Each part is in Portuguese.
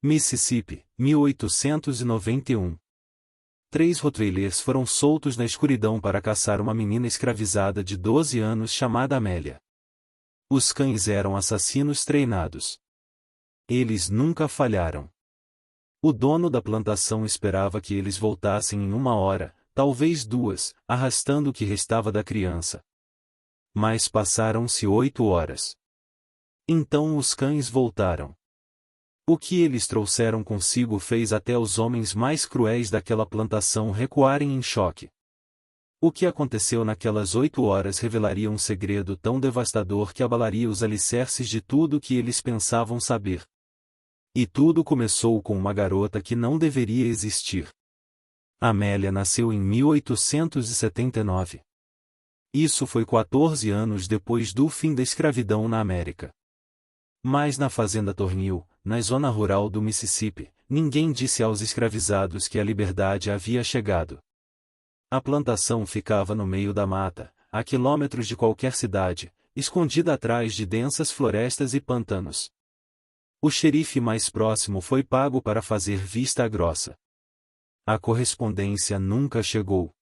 Mississippi, 1891. 3 Rottweilers foram soltos na escuridão para caçar uma menina escravizada de 12 anos chamada Amélia. Os cães eram assassinos treinados. Eles nunca falharam. O dono da plantação esperava que eles voltassem em 1 hora, talvez 2, arrastando o que restava da criança. Mas passaram-se 8 horas. Então os cães voltaram. O que eles trouxeram consigo fez até os homens mais cruéis daquela plantação recuarem em choque. O que aconteceu naquelas 8 horas revelaria um segredo tão devastador que abalaria os alicerces de tudo o que eles pensavam saber. E tudo começou com uma garota que não deveria existir. Amélia nasceu em 1879. Isso foi 14 anos depois do fim da escravidão na América. Mas na fazenda Thornhill, na zona rural do Mississippi, ninguém disse aos escravizados que a liberdade havia chegado. A plantação ficava no meio da mata, a quilômetros de qualquer cidade, escondida atrás de densas florestas e pântanos. O xerife mais próximo foi pago para fazer vista grossa. A correspondência nunca chegou.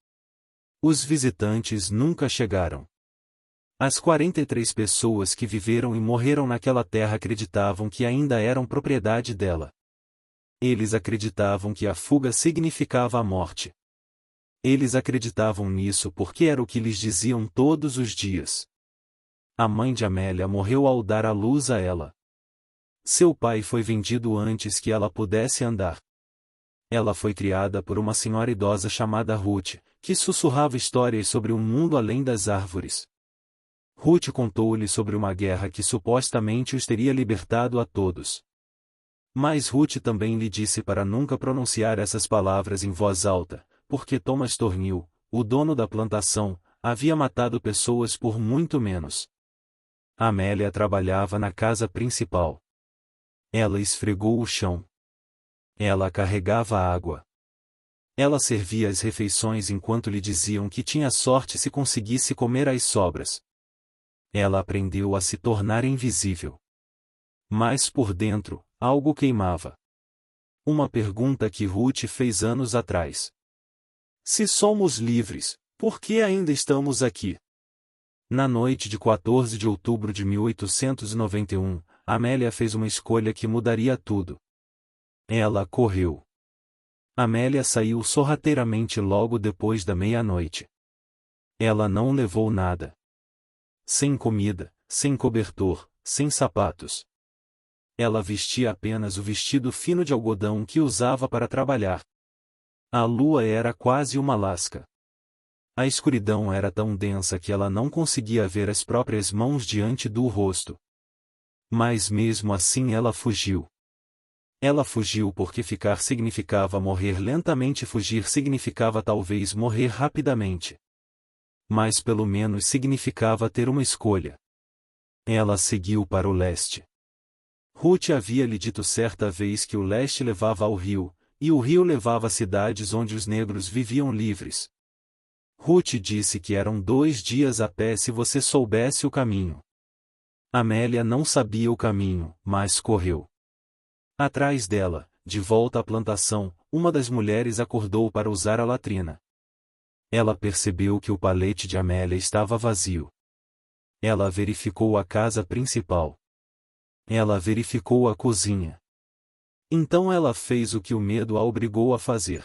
Os visitantes nunca chegaram. As 43 pessoas que viveram e morreram naquela terra acreditavam que ainda eram propriedade dela. Eles acreditavam que a fuga significava a morte. Eles acreditavam nisso porque era o que lhes diziam todos os dias. A mãe de Amélia morreu ao dar à luz a ela. Seu pai foi vendido antes que ela pudesse andar. Ela foi criada por uma senhora idosa chamada Ruth, que sussurrava histórias sobre um mundo além das árvores. Ruth contou-lhe sobre uma guerra que supostamente os teria libertado a todos. Mas Ruth também lhe disse para nunca pronunciar essas palavras em voz alta, porque Thomas Thornhill, o dono da plantação, havia matado pessoas por muito menos. Amélia trabalhava na casa principal. Ela esfregou o chão. Ela carregava a água. Ela servia as refeições enquanto lhe diziam que tinha sorte se conseguisse comer as sobras. Ela aprendeu a se tornar invisível. Mas por dentro, algo queimava. Uma pergunta que Ruth fez anos atrás. Se somos livres, por que ainda estamos aqui? Na noite de 14 de outubro de 1891, Amélia fez uma escolha que mudaria tudo. Ela correu. Amélia saiu sorrateiramente logo depois da meia-noite. Ela não levou nada. Sem comida, sem cobertor, sem sapatos. Ela vestia apenas o vestido fino de algodão que usava para trabalhar. A lua era quase uma lasca. A escuridão era tão densa que ela não conseguia ver as próprias mãos diante do rosto. Mas mesmo assim ela fugiu. Ela fugiu porque ficar significava morrer lentamente e fugir significava talvez morrer rapidamente. Mas pelo menos significava ter uma escolha. Ela seguiu para o leste. Ruth havia lhe dito certa vez que o leste levava ao rio, e o rio levava a cidades onde os negros viviam livres. Ruth disse que eram 2 dias a pé se você soubesse o caminho. Amélia não sabia o caminho, mas correu. Atrás dela, de volta à plantação, uma das mulheres acordou para usar a latrina. Ela percebeu que o palete de Amélia estava vazio. Ela verificou a casa principal. Ela verificou a cozinha. Então ela fez o que o medo a obrigou a fazer.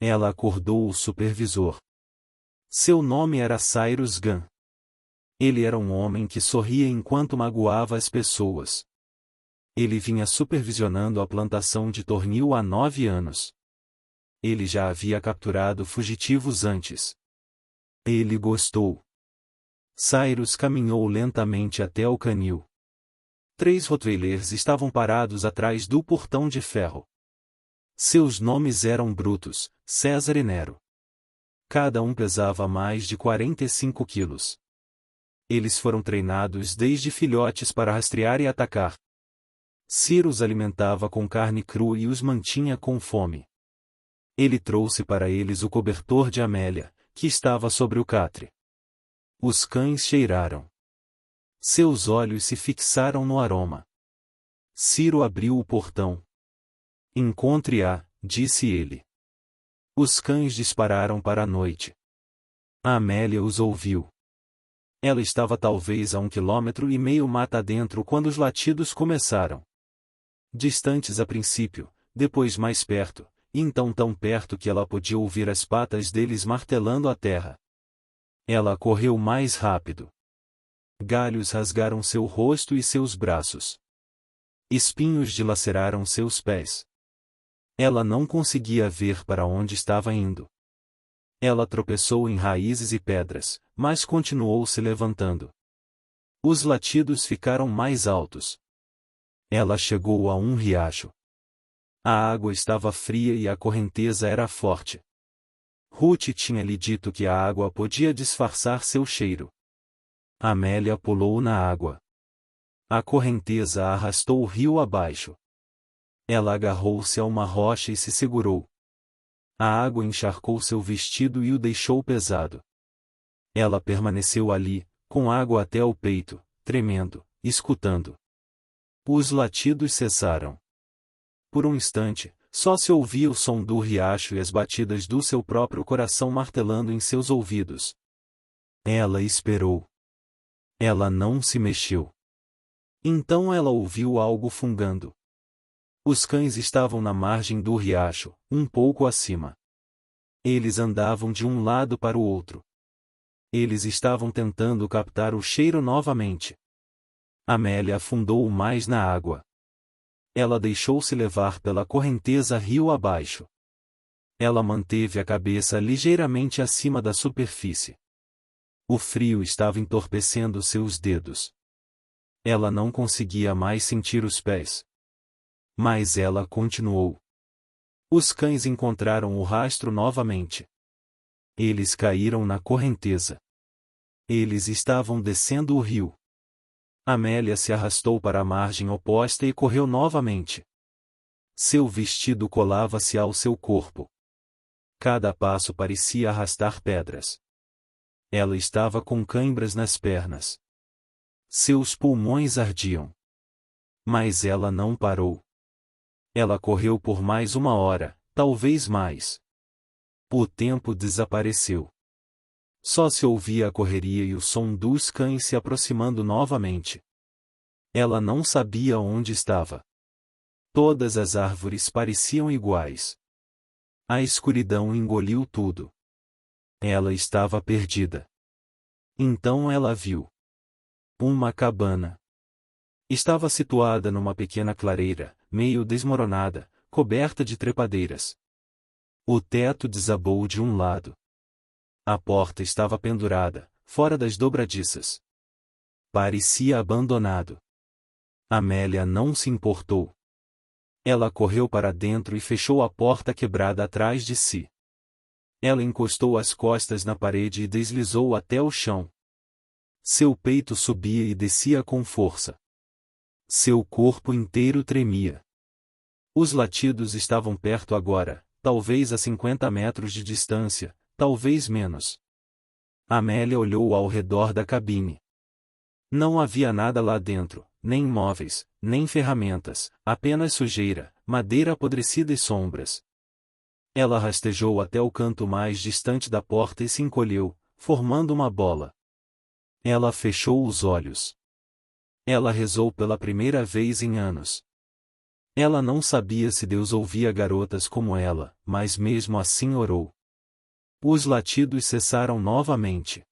Ela acordou o supervisor. Seu nome era Cyrus Gunn. Ele era um homem que sorria enquanto magoava as pessoas. Ele vinha supervisionando a plantação de Thornhill há 9 anos. Ele já havia capturado fugitivos antes. Ele gostou. Cyrus caminhou lentamente até o canil. 3 Rottweilers estavam parados atrás do portão de ferro. Seus nomes eram Brutus, César e Nero. Cada um pesava mais de 45 quilos. Eles foram treinados desde filhotes para rastrear e atacar. Ciro os alimentava com carne crua e os mantinha com fome. Ele trouxe para eles o cobertor de Amélia, que estava sobre o catre. Os cães cheiraram. Seus olhos se fixaram no aroma. Ciro abriu o portão. Encontre-a, disse ele. Os cães dispararam para a noite. A Amélia os ouviu. Ela estava talvez a 1,5 km mata adentro quando os latidos começaram. Distantes a princípio, depois mais perto, e então tão perto que ela podia ouvir as patas deles martelando a terra. Ela correu mais rápido. Galhos rasgaram seu rosto e seus braços. Espinhos dilaceraram seus pés. Ela não conseguia ver para onde estava indo. Ela tropeçou em raízes e pedras, mas continuou se levantando. Os latidos ficaram mais altos. Ela chegou a um riacho. A água estava fria e a correnteza era forte. Ruth tinha lhe dito que a água podia disfarçar seu cheiro. Amélia pulou na água. A correnteza a arrastou o rio abaixo. Ela agarrou-se a uma rocha e se segurou. A água encharcou seu vestido e o deixou pesado. Ela permaneceu ali, com água até o peito, tremendo, escutando. Os latidos cessaram. Por um instante, só se ouvia o som do riacho e as batidas do seu próprio coração martelando em seus ouvidos. Ela esperou. Ela não se mexeu. Então ela ouviu algo fungando. Os cães estavam na margem do riacho, um pouco acima. Eles andavam de um lado para o outro. Eles estavam tentando captar o cheiro novamente. Amélia afundou mais na água. Ela deixou-se levar pela correnteza rio abaixo. Ela manteve a cabeça ligeiramente acima da superfície. O frio estava entorpecendo seus dedos. Ela não conseguia mais sentir os pés. Mas ela continuou. Os cães encontraram o rastro novamente. Eles caíram na correnteza. Eles estavam descendo o rio. Amélia se arrastou para a margem oposta e correu novamente. Seu vestido colava-se ao seu corpo. Cada passo parecia arrastar pedras. Ela estava com cãibras nas pernas. Seus pulmões ardiam. Mas ela não parou. Ela correu por mais 1 hora, talvez mais. O tempo desapareceu. Só se ouvia a correria e o som dos cães se aproximando novamente. Ela não sabia onde estava. Todas as árvores pareciam iguais. A escuridão engoliu tudo. Ela estava perdida. Então ela viu uma cabana. Estava situada numa pequena clareira, meio desmoronada, coberta de trepadeiras. O teto desabou de um lado. A porta estava pendurada, fora das dobradiças. Parecia abandonado. Amélia não se importou. Ela correu para dentro e fechou a porta quebrada atrás de si. Ela encostou as costas na parede e deslizou até o chão. Seu peito subia e descia com força. Seu corpo inteiro tremia. Os latidos estavam perto agora, talvez a 50 metros de distância, talvez menos. Amélia olhou ao redor da cabine. Não havia nada lá dentro, nem móveis, nem ferramentas, apenas sujeira, madeira apodrecida e sombras. Ela rastejou até o canto mais distante da porta e se encolheu, formando uma bola. Ela fechou os olhos. Ela rezou pela primeira vez em anos. Ela não sabia se Deus ouvia garotas como ela, mas mesmo assim orou. Os latidos cessaram novamente.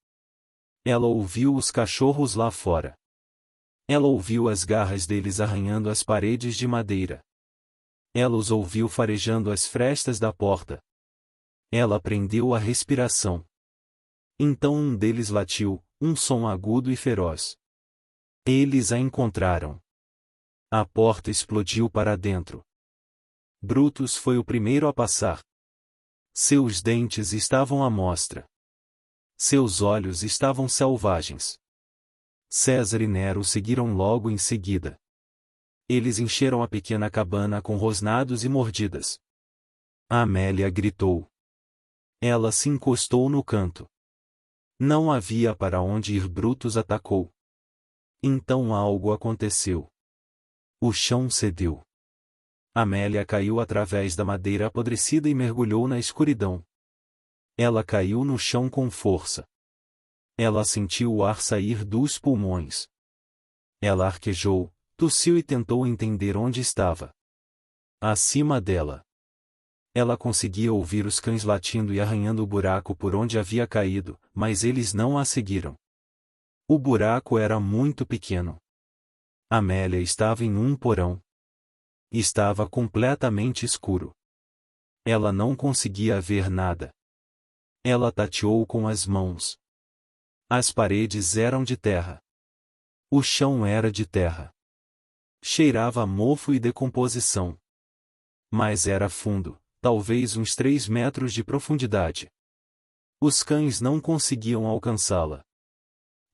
Ela ouviu os cachorros lá fora. Ela ouviu as garras deles arranhando as paredes de madeira. Ela os ouviu farejando as frestas da porta. Ela prendeu a respiração. Então um deles latiu, um som agudo e feroz. Eles a encontraram. A porta explodiu para dentro. Brutus foi o primeiro a passar. Seus dentes estavam à mostra. Seus olhos estavam selvagens. César e Nero seguiram logo em seguida. Eles encheram a pequena cabana com rosnados e mordidas. A Amélia gritou. Ela se encostou no canto. Não havia para onde ir. Brutus atacou. Então algo aconteceu. O chão cedeu. Amélia caiu através da madeira apodrecida e mergulhou na escuridão. Ela caiu no chão com força. Ela sentiu o ar sair dos pulmões. Ela arquejou, tossiu e tentou entender onde estava. Acima dela. Ela conseguia ouvir os cães latindo e arranhando o buraco por onde havia caído, mas eles não a seguiram. O buraco era muito pequeno. Amélia estava em um porão. Estava completamente escuro. Ela não conseguia ver nada. Ela tateou com as mãos. As paredes eram de terra. O chão era de terra. Cheirava a mofo e decomposição. Mas era fundo, talvez uns 3 metros de profundidade. Os cães não conseguiam alcançá-la.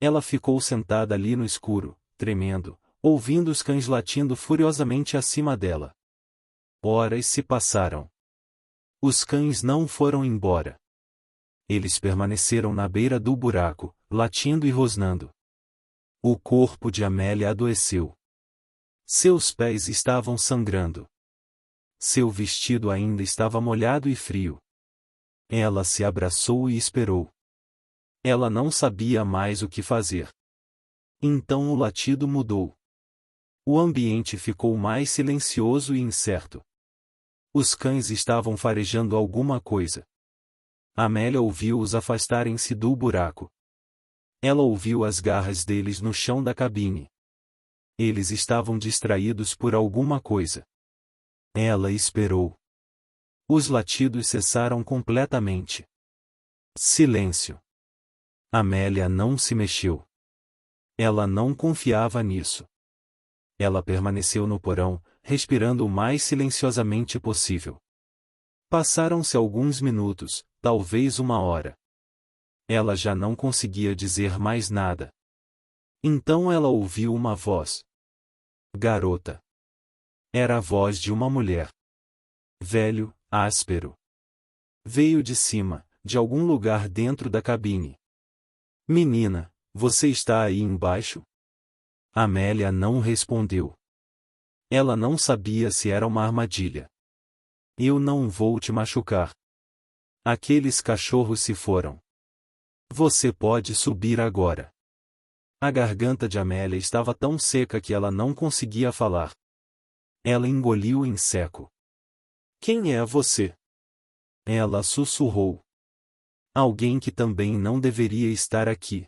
Ela ficou sentada ali no escuro, tremendo, ouvindo os cães latindo furiosamente acima dela. Horas se passaram. Os cães não foram embora. Eles permaneceram na beira do buraco, latindo e rosnando. O corpo de Amélia adoeceu. Seus pés estavam sangrando. Seu vestido ainda estava molhado e frio. Ela se abraçou e esperou. Ela não sabia mais o que fazer. Então o latido mudou. O ambiente ficou mais silencioso e incerto. Os cães estavam farejando alguma coisa. Amélia ouviu-os afastarem-se do buraco. Ela ouviu as garras deles no chão da cabine. Eles estavam distraídos por alguma coisa. Ela esperou. Os latidos cessaram completamente. Silêncio. Amélia não se mexeu. Ela não confiava nisso. Ela permaneceu no porão, respirando o mais silenciosamente possível. Passaram-se alguns minutos, talvez 1 hora. Ela já não conseguia dizer mais nada. Então ela ouviu uma voz. Garota. Era a voz de uma mulher. Velho, áspero. Veio de cima, de algum lugar dentro da cabine. Menina, você está aí embaixo? Amélia não respondeu. Ela não sabia se era uma armadilha. Eu não vou te machucar. Aqueles cachorros se foram. Você pode subir agora. A garganta de Amélia estava tão seca que ela não conseguia falar. Ela engoliu em seco. Quem é você? Ela sussurrou. Alguém que também não deveria estar aqui.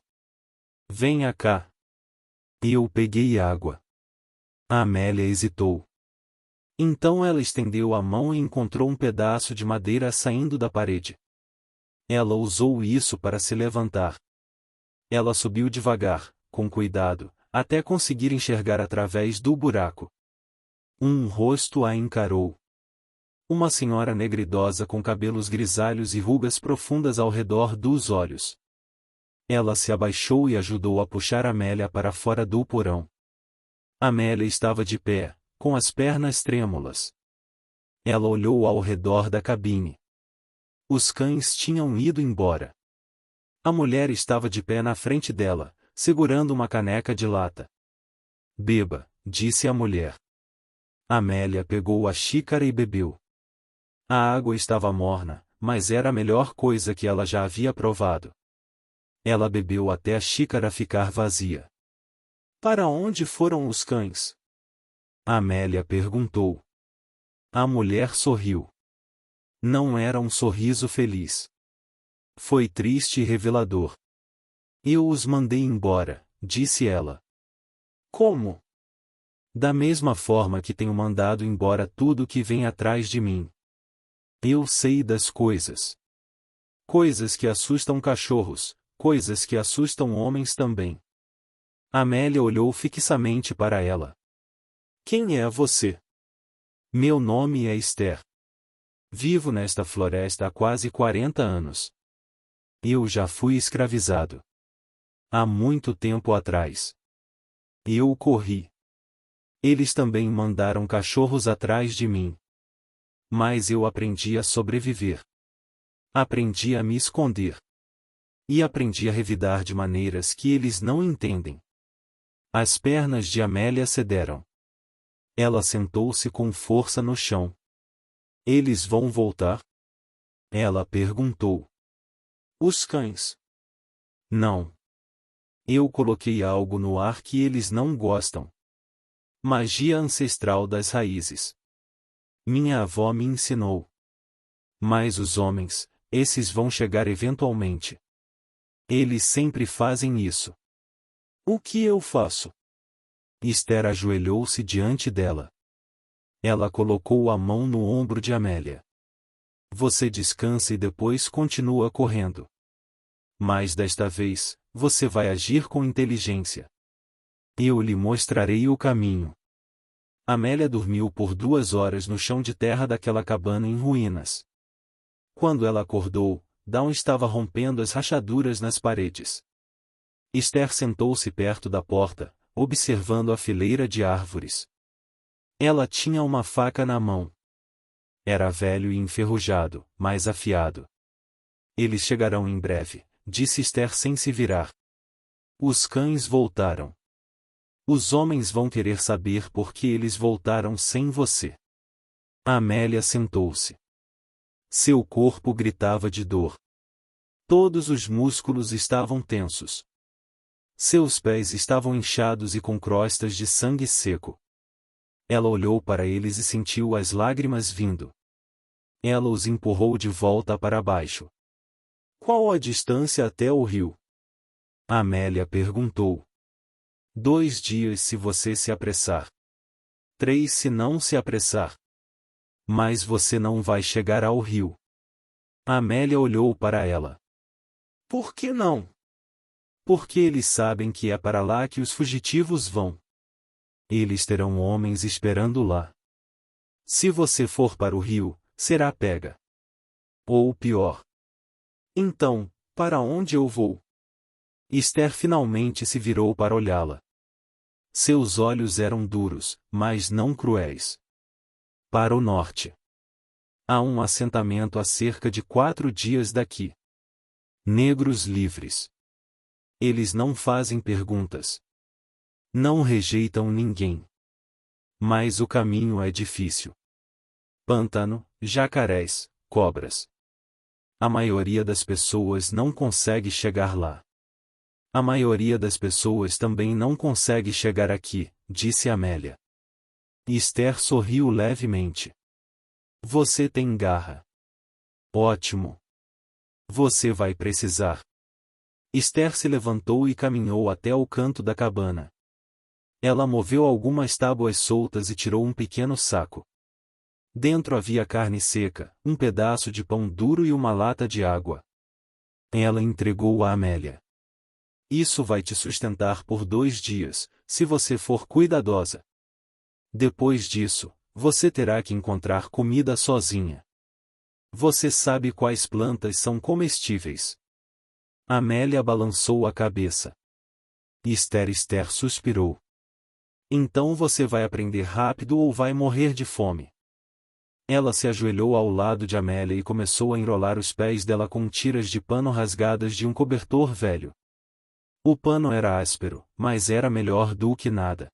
Venha cá. Eu peguei água. A Amélia hesitou. Então ela estendeu a mão e encontrou um pedaço de madeira saindo da parede. Ela usou isso para se levantar. Ela subiu devagar, com cuidado, até conseguir enxergar através do buraco. Um rosto a encarou. Uma senhora negra idosa com cabelos grisalhos e rugas profundas ao redor dos olhos. Ela se abaixou e ajudou a puxar Amélia para fora do porão. Amélia estava de pé, com as pernas trêmulas. Ela olhou ao redor da cabine. Os cães tinham ido embora. A mulher estava de pé na frente dela, segurando uma caneca de lata. Beba, disse a mulher. Amélia pegou a xícara e bebeu. A água estava morna, mas era a melhor coisa que ela já havia provado. Ela bebeu até a xícara ficar vazia. Para onde foram os cães? Amélia perguntou. A mulher sorriu. Não era um sorriso feliz. Foi triste e revelador. Eu os mandei embora, disse ela. Como? Da mesma forma que tenho mandado embora tudo que vem atrás de mim. Eu sei das coisas. Coisas que assustam cachorros, coisas que assustam homens também. Amélia olhou fixamente para ela. Quem é você? Meu nome é Esther. Vivo nesta floresta há quase 40 anos. Eu já fui escravizado. Há muito tempo atrás. Eu corri. Eles também mandaram cachorros atrás de mim. Mas eu aprendi a sobreviver. Aprendi a me esconder. E aprendi a revidar de maneiras que eles não entendem. As pernas de Amélia cederam. Ela sentou-se com força no chão. Eles vão voltar? Ela perguntou. Os cães? Não. Eu coloquei algo no ar que eles não gostam. Magia ancestral das raízes. Minha avó me ensinou. Mas os homens, esses vão chegar eventualmente. Eles sempre fazem isso. O que eu faço? Esther ajoelhou-se diante dela. Ela colocou a mão no ombro de Amélia. Você descansa e depois continua correndo. Mas desta vez, você vai agir com inteligência. Eu lhe mostrarei o caminho. Amélia dormiu por 2 horas no chão de terra daquela cabana em ruínas. Quando ela acordou, Dawn estava rompendo as rachaduras nas paredes. Esther sentou-se perto da porta, observando a fileira de árvores. Ela tinha uma faca na mão. Era velho e enferrujado, mas afiado. Eles chegarão em breve, disse Esther sem se virar. Os cães voltaram. Os homens vão querer saber por que eles voltaram sem você. Amélia sentou-se. Seu corpo gritava de dor. Todos os músculos estavam tensos. Seus pés estavam inchados e com crostas de sangue seco. Ela olhou para eles e sentiu as lágrimas vindo. Ela os empurrou de volta para baixo. Qual a distância até o rio? Amélia perguntou. 2 dias se você se apressar. 3 se não se apressar. Mas você não vai chegar ao rio. Amélia olhou para ela. Por que não? Porque eles sabem que é para lá que os fugitivos vão. Eles terão homens esperando lá. Se você for para o rio, será pega. Ou pior. Então, para onde eu vou? Esther finalmente se virou para olhá-la. Seus olhos eram duros, mas não cruéis. Para o norte. Há um assentamento a cerca de 4 dias daqui. Negros livres. Eles não fazem perguntas. Não rejeitam ninguém. Mas o caminho é difícil. Pântano, jacarés, cobras. A maioria das pessoas não consegue chegar lá. A maioria das pessoas também não consegue chegar aqui, disse Amélia. Esther sorriu levemente. Você tem garra. Ótimo. Você vai precisar. Esther se levantou e caminhou até o canto da cabana. Ela moveu algumas tábuas soltas e tirou um pequeno saco. Dentro havia carne seca, um pedaço de pão duro e uma lata de água. Ela entregou a Amélia. Isso vai te sustentar por 2 dias, se você for cuidadosa. Depois disso, você terá que encontrar comida sozinha. Você sabe quais plantas são comestíveis. Amélia balançou a cabeça. Esther suspirou. Então você vai aprender rápido ou vai morrer de fome. Ela se ajoelhou ao lado de Amélia e começou a enrolar os pés dela com tiras de pano rasgadas de um cobertor velho. O pano era áspero, mas era melhor do que nada.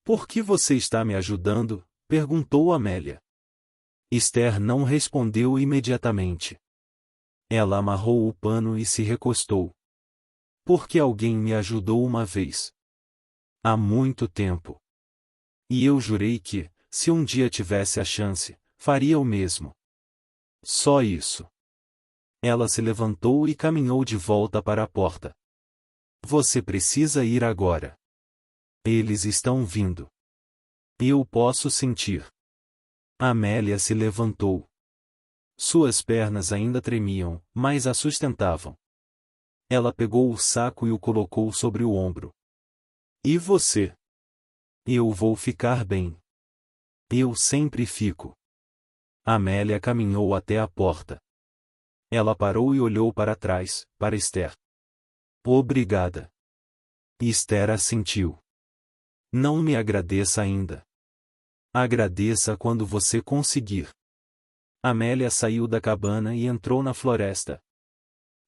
Por que você está me ajudando? Perguntou Amélia. Esther não respondeu imediatamente. Ela amarrou o pano e se recostou. Porque alguém me ajudou uma vez. Há muito tempo. E eu jurei que, se um dia tivesse a chance, faria o mesmo. Só isso. Ela se levantou e caminhou de volta para a porta. Você precisa ir agora. Eles estão vindo. Eu posso sentir. Amélia se levantou. Suas pernas ainda tremiam, mas a sustentavam. Ela pegou o saco e o colocou sobre o ombro. E você? Eu vou ficar bem. Eu sempre fico. Amélia caminhou até a porta. Ela parou e olhou para trás, para Esther. Obrigada. Esther assentiu. Não me agradeça ainda. Agradeça quando você conseguir. Amélia saiu da cabana e entrou na floresta.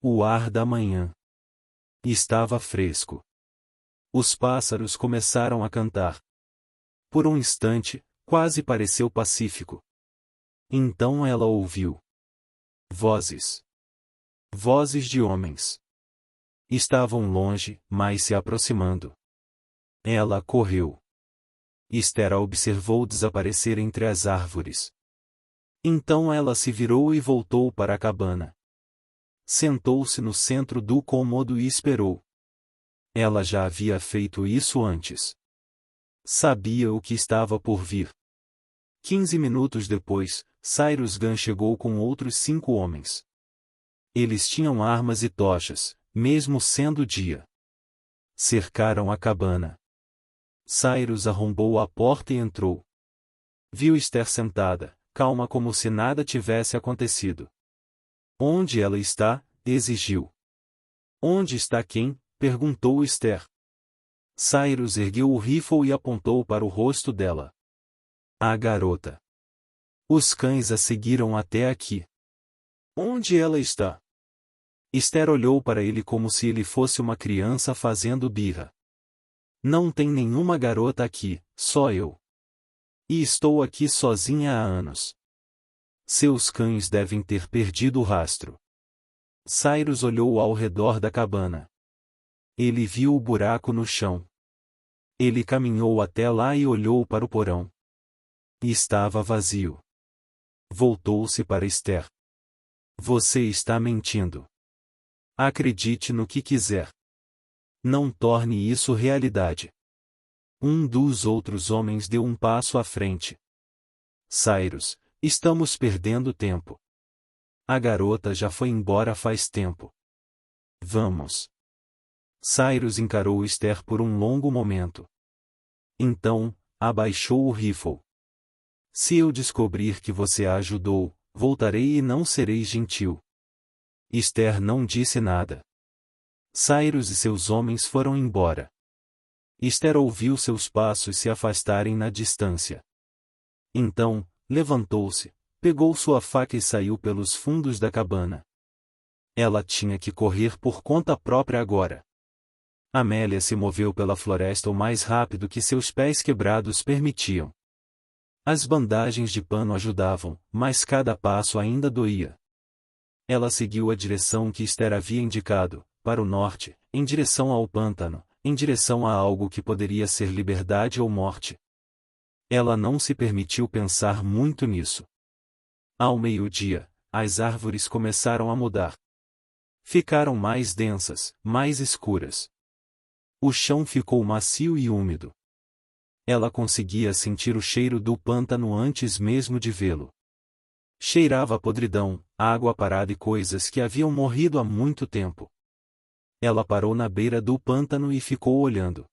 O ar da manhã estava fresco. Os pássaros começaram a cantar. Por um instante, quase pareceu pacífico. Então ela ouviu vozes. Vozes de homens. Estavam longe, mas se aproximando. Ela correu. Esther a observou desaparecer entre as árvores. Então ela se virou e voltou para a cabana. Sentou-se no centro do cômodo e esperou. Ela já havia feito isso antes. Sabia o que estava por vir. 15 minutos depois, Cyrus Gunn chegou com outros 5 homens. Eles tinham armas e tochas, mesmo sendo dia. Cercaram a cabana. Cyrus arrombou a porta e entrou. Viu Esther sentada, calma como se nada tivesse acontecido. Onde ela está? Exigiu. Onde está quem? Perguntou Esther. Cyrus ergueu o rifle e apontou para o rosto dela. A garota. Os cães a seguiram até aqui. Onde ela está? Esther olhou para ele como se ele fosse uma criança fazendo birra. Não tem nenhuma garota aqui, só eu. E estou aqui sozinha há anos. Seus cães devem ter perdido o rastro. Cyrus olhou ao redor da cabana. Ele viu o buraco no chão. Ele caminhou até lá e olhou para o porão. Estava vazio. Voltou-se para Esther. Você está mentindo. Acredite no que quiser. Não torne isso realidade. Um dos outros homens deu um passo à frente. Cyrus, estamos perdendo tempo. A garota já foi embora faz tempo. Vamos. Cyrus encarou Esther por um longo momento. Então, abaixou o rifle. Se eu descobrir que você a ajudou, voltarei e não serei gentil. Esther não disse nada. Cyrus e seus homens foram embora. Esther ouviu seus passos se afastarem na distância. Então, levantou-se, pegou sua faca e saiu pelos fundos da cabana. Ela tinha que correr por conta própria agora. Amélia se moveu pela floresta o mais rápido que seus pés quebrados permitiam. As bandagens de pano ajudavam, mas cada passo ainda doía. Ela seguiu a direção que Esther havia indicado, para o norte, em direção ao pântano, em direção a algo que poderia ser liberdade ou morte. Ela não se permitiu pensar muito nisso. Ao meio-dia, as árvores começaram a mudar. Ficaram mais densas, mais escuras. O chão ficou macio e úmido. Ela conseguia sentir o cheiro do pântano antes mesmo de vê-lo. Cheirava a podridão, água parada e coisas que haviam morrido há muito tempo. Ela parou na beira do pântano e ficou olhando.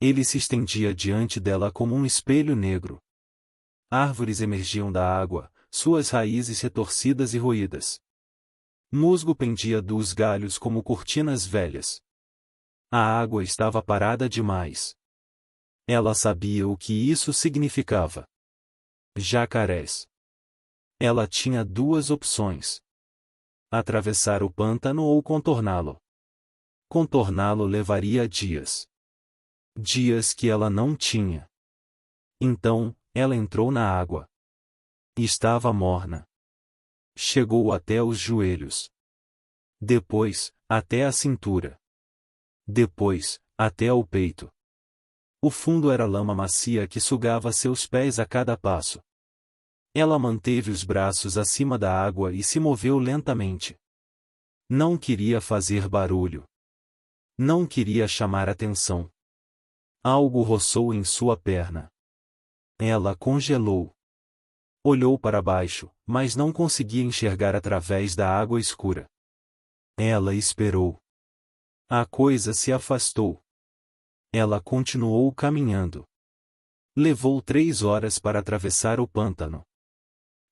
Ele se estendia diante dela como um espelho negro. Árvores emergiam da água, suas raízes retorcidas e roídas. Musgo pendia dos galhos como cortinas velhas. A água estava parada demais. Ela sabia o que isso significava. Jacarés. Ela tinha 2 opções: atravessar o pântano ou contorná-lo. Contorná-lo levaria dias. Dias que ela não tinha. Então, ela entrou na água. Estava morna. Chegou até os joelhos. Depois, até a cintura. Depois, até ao peito. O fundo era lama macia que sugava seus pés a cada passo. Ela manteve os braços acima da água e se moveu lentamente. Não queria fazer barulho. Não queria chamar atenção. Algo roçou em sua perna. Ela congelou. Olhou para baixo, mas não conseguia enxergar através da água escura. Ela esperou. A coisa se afastou. Ela continuou caminhando. Levou 3 horas para atravessar o pântano.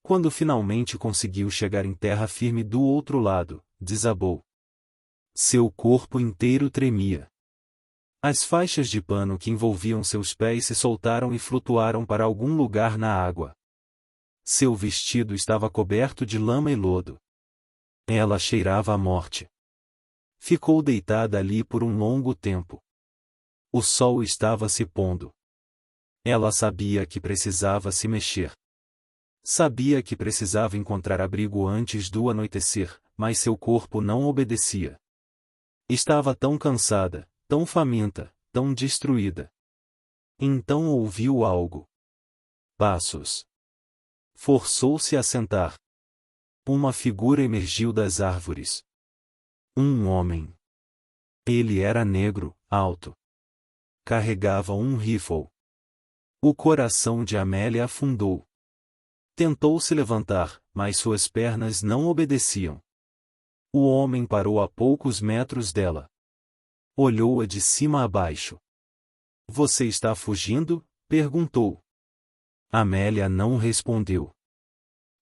Quando finalmente conseguiu chegar em terra firme do outro lado, desabou. Seu corpo inteiro tremia. As faixas de pano que envolviam seus pés se soltaram e flutuaram para algum lugar na água. Seu vestido estava coberto de lama e lodo. Ela cheirava a morte. Ficou deitada ali por um longo tempo. O sol estava se pondo. Ela sabia que precisava se mexer. Sabia que precisava encontrar abrigo antes do anoitecer, mas seu corpo não obedecia. Estava tão cansada, tão faminta, tão destruída. Então ouviu algo. Passos. Forçou-se a sentar. Uma figura emergiu das árvores. Um homem. Ele era negro, alto. Carregava um rifle. O coração de Amélia afundou. Tentou se levantar, mas suas pernas não obedeciam. O homem parou a poucos metros dela. Olhou-a de cima a baixo. Você está fugindo? Perguntou. Amélia não respondeu.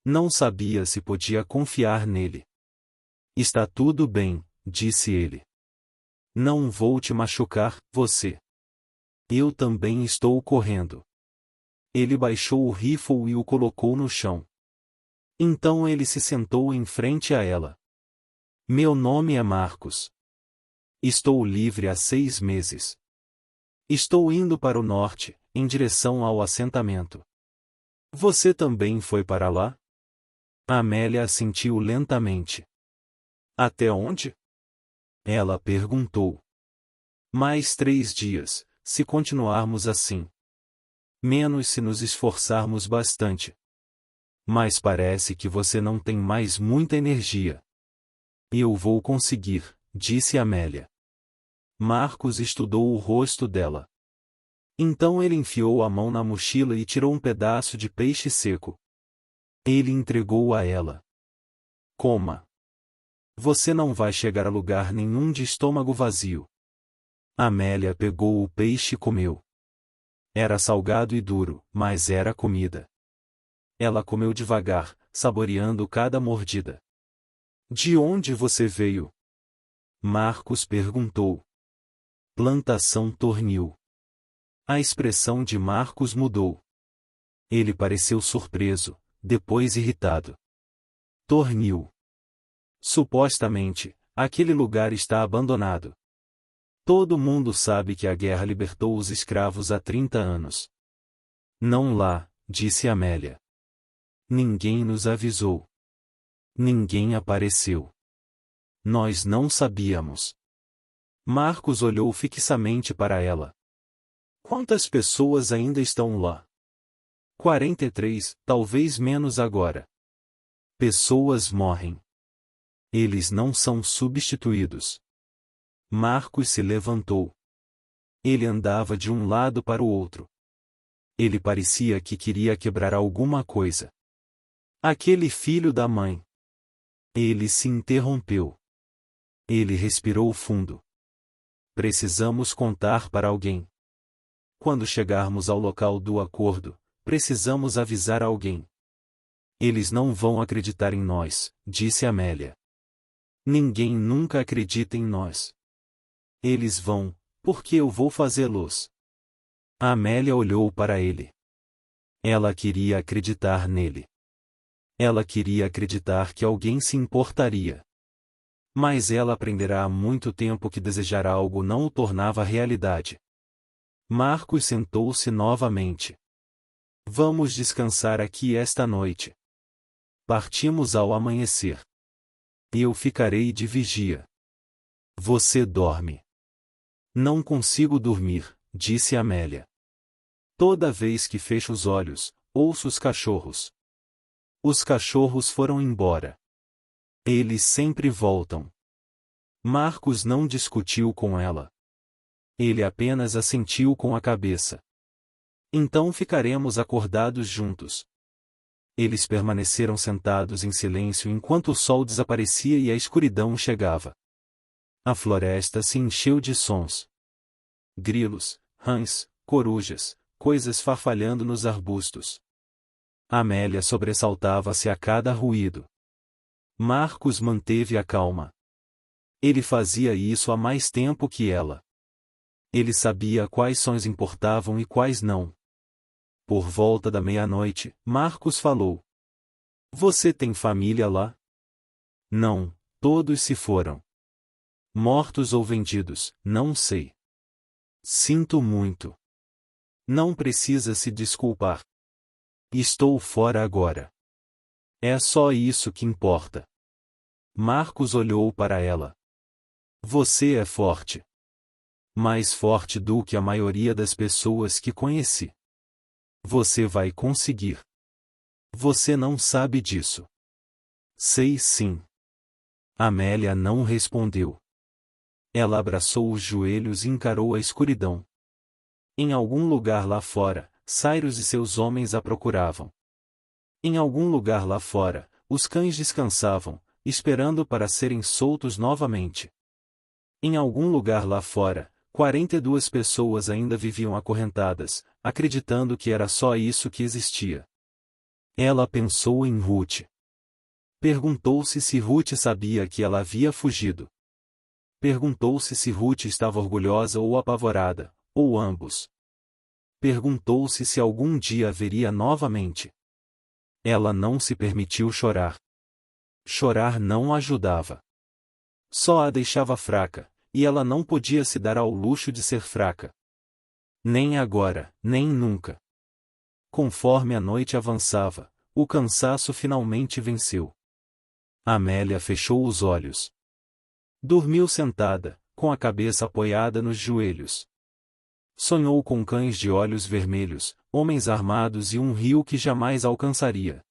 Não sabia se podia confiar nele. Está tudo bem, disse ele. Não vou te machucar, você. Eu também estou correndo. Ele baixou o rifle e o colocou no chão. Então ele se sentou em frente a ela. Meu nome é Marcos. Estou livre há 6 meses. Estou indo para o norte, em direção ao assentamento. Você também foi para lá? Amélia assentiu lentamente. Até onde? Ela perguntou. Mais 3 dias, se continuarmos assim. Menos se nos esforçarmos bastante. Mas parece que você não tem mais muita energia. Eu vou conseguir, disse Amélia. Marcos estudou o rosto dela. Então ele enfiou a mão na mochila e tirou um pedaço de peixe seco. Ele entregou a ela. Coma. Você não vai chegar a lugar nenhum de estômago vazio. Amélia pegou o peixe e comeu. Era salgado e duro, mas era comida. Ela comeu devagar, saboreando cada mordida. De onde você veio? Marcos perguntou. Plantação Tornil. A expressão de Marcos mudou. Ele pareceu surpreso, depois irritado. Tornil. Supostamente, aquele lugar está abandonado. Todo mundo sabe que a guerra libertou os escravos há 30 anos. Não lá, disse Amélia. Ninguém nos avisou. Ninguém apareceu. Nós não sabíamos. Marcos olhou fixamente para ela. Quantas pessoas ainda estão lá? 43, talvez menos agora. Pessoas morrem. Eles não são substituídos. Marcos se levantou. Ele andava de um lado para o outro. Ele parecia que queria quebrar alguma coisa. Aquele filho da mãe. Ele se interrompeu. Ele respirou fundo. Precisamos contar para alguém. Quando chegarmos ao local do acordo, precisamos avisar alguém. Eles não vão acreditar em nós, disse Amélia. Ninguém nunca acredita em nós. Eles vão, porque eu vou fazê-los. Amélia olhou para ele. Ela queria acreditar nele. Ela queria acreditar que alguém se importaria. Mas ela aprenderá há muito tempo que desejar algo não o tornava realidade. Marcos sentou-se novamente. Vamos descansar aqui esta noite. Partimos ao amanhecer. Eu ficarei de vigia. Você dorme. Não consigo dormir, disse Amélia. Toda vez que fecho os olhos, ouço os cachorros. Os cachorros foram embora. Eles sempre voltam. Marcos não discutiu com ela. Ele apenas assentiu com a cabeça. Então ficaremos acordados juntos. Eles permaneceram sentados em silêncio enquanto o sol desaparecia e a escuridão chegava. A floresta se encheu de sons. Grilos, rãs, corujas, coisas farfalhando nos arbustos. Amélia sobressaltava-se a cada ruído. Marcos manteve a calma. Ele fazia isso há mais tempo que ela. Ele sabia quais sons importavam e quais não. Por volta da meia-noite, Marcos falou. Você tem família lá? Não, todos se foram. Mortos ou vendidos, não sei. Sinto muito. Não precisa se desculpar. Estou fora agora. É só isso que importa. Marcos olhou para ela. Você é forte. Mais forte do que a maioria das pessoas que conheci. Você vai conseguir. Você não sabe disso. Sei sim. Amélia não respondeu. Ela abraçou os joelhos e encarou a escuridão. Em algum lugar lá fora, Cyrus e seus homens a procuravam. Em algum lugar lá fora, os cães descansavam, esperando para serem soltos novamente. Em algum lugar lá fora, 42 pessoas ainda viviam acorrentadas, acreditando que era só isso que existia. Ela pensou em Ruth. Perguntou-se se Ruth sabia que ela havia fugido. Perguntou-se se Ruth estava orgulhosa ou apavorada, ou ambos. Perguntou-se se algum dia a veria novamente. Ela não se permitiu chorar. Chorar não ajudava. Só a deixava fraca, e ela não podia se dar ao luxo de ser fraca. Nem agora, nem nunca. Conforme a noite avançava, o cansaço finalmente venceu. Amélia fechou os olhos. Dormiu sentada, com a cabeça apoiada nos joelhos. Sonhou com cães de olhos vermelhos, homens armados e um rio que jamais alcançaria.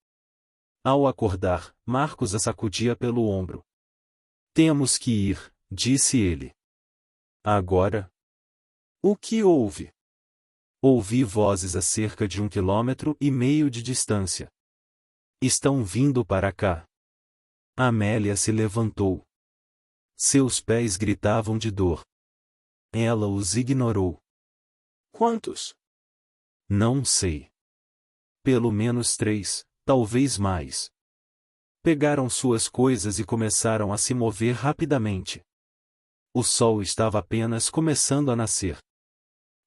Ao acordar, Marcos a sacudia pelo ombro. Temos que ir, disse ele. Agora? O que houve? Ouvi vozes a cerca de 1,5 km de distância. Estão vindo para cá. Amélia se levantou. Seus pés gritavam de dor. Ela os ignorou. Quantos? Não sei. Pelo menos 3, talvez mais. Pegaram suas coisas e começaram a se mover rapidamente. O sol estava apenas começando a nascer.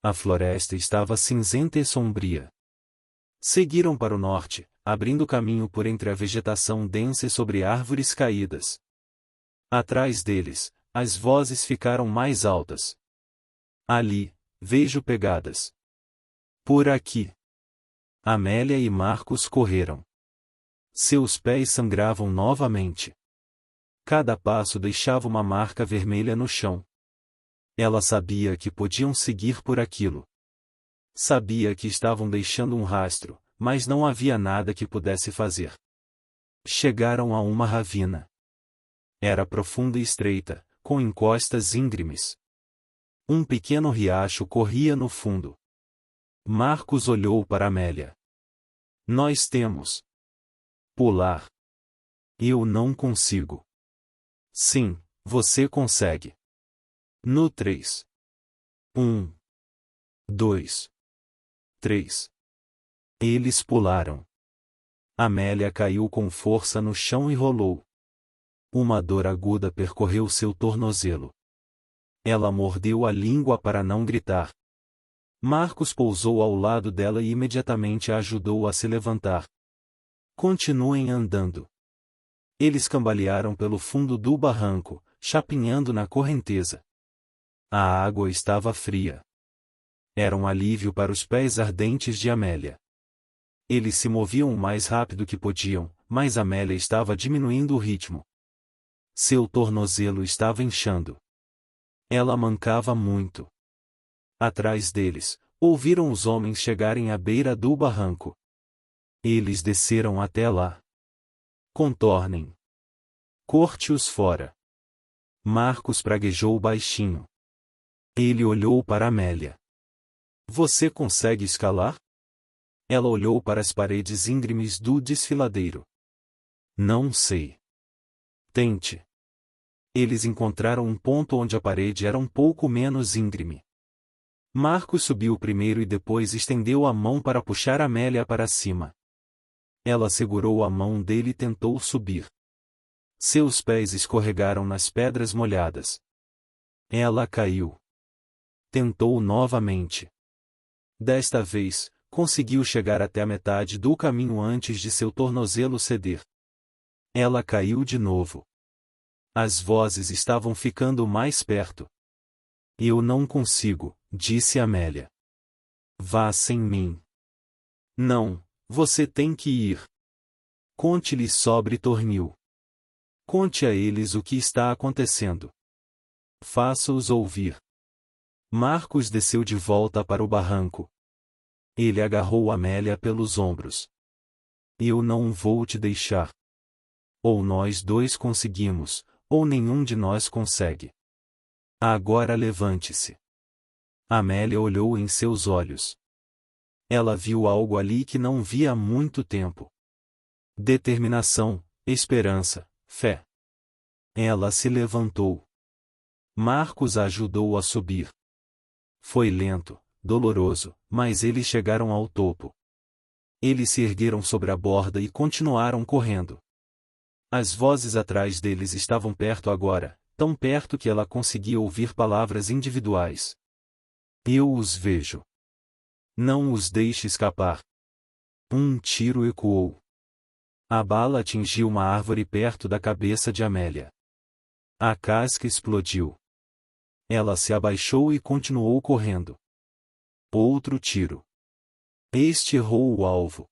A floresta estava cinzenta e sombria. Seguiram para o norte, abrindo caminho por entre a vegetação densa e sobre árvores caídas. Atrás deles, as vozes ficaram mais altas. Ali, vejo pegadas. Por aqui. Amélia e Marcos correram. Seus pés sangravam novamente. Cada passo deixava uma marca vermelha no chão. Ela sabia que podiam seguir por aquilo. Sabia que estavam deixando um rastro, mas não havia nada que pudesse fazer. Chegaram a uma ravina. Era profunda e estreita, com encostas íngremes. Um pequeno riacho corria no fundo. Marcos olhou para Amélia. Nós temos. Pular. Eu não consigo. Sim, você consegue. No 3. 1. 2. 3. Eles pularam. Amélia caiu com força no chão e rolou. Uma dor aguda percorreu seu tornozelo. Ela mordeu a língua para não gritar. Marcos pousou ao lado dela e imediatamente a ajudou a se levantar. Continuem andando. Eles cambalearam pelo fundo do barranco, chapinhando na correnteza. A água estava fria. Era um alívio para os pés ardentes de Amélia. Eles se moviam o mais rápido que podiam, mas Amélia estava diminuindo o ritmo. Seu tornozelo estava inchando. Ela mancava muito. Atrás deles, ouviram os homens chegarem à beira do barranco. Eles desceram até lá. Contornem. Corte-os fora. Marcos praguejou baixinho. Ele olhou para Amélia. Você consegue escalar? Ela olhou para as paredes íngremes do desfiladeiro. Não sei. Tente. Eles encontraram um ponto onde a parede era um pouco menos íngreme. Marcos subiu primeiro e depois estendeu a mão para puxar Amélia para cima. Ela segurou a mão dele e tentou subir. Seus pés escorregaram nas pedras molhadas. Ela caiu. Tentou novamente. Desta vez, conseguiu chegar até a metade do caminho antes de seu tornozelo ceder. Ela caiu de novo. As vozes estavam ficando mais perto. Eu não consigo, disse Amélia. Vá sem mim. Não, você tem que ir. Conte-lhes sobre Tornil. Conte a eles o que está acontecendo. Faça-os ouvir. Marcos desceu de volta para o barranco. Ele agarrou Amélia pelos ombros. Eu não vou te deixar. Ou nós dois conseguimos, ou nenhum de nós consegue. Agora levante-se. Amélia olhou em seus olhos. Ela viu algo ali que não via há muito tempo. Determinação, esperança, fé. Ela se levantou. Marcos a ajudou a subir. Foi lento, doloroso, mas eles chegaram ao topo. Eles se ergueram sobre a borda e continuaram correndo. As vozes atrás deles estavam perto agora, tão perto que ela conseguia ouvir palavras individuais. Eu os vejo. Não os deixe escapar. Um tiro ecoou. A bala atingiu uma árvore perto da cabeça de Amélia. A casca explodiu. Ela se abaixou e continuou correndo. Outro tiro. Este errou o alvo.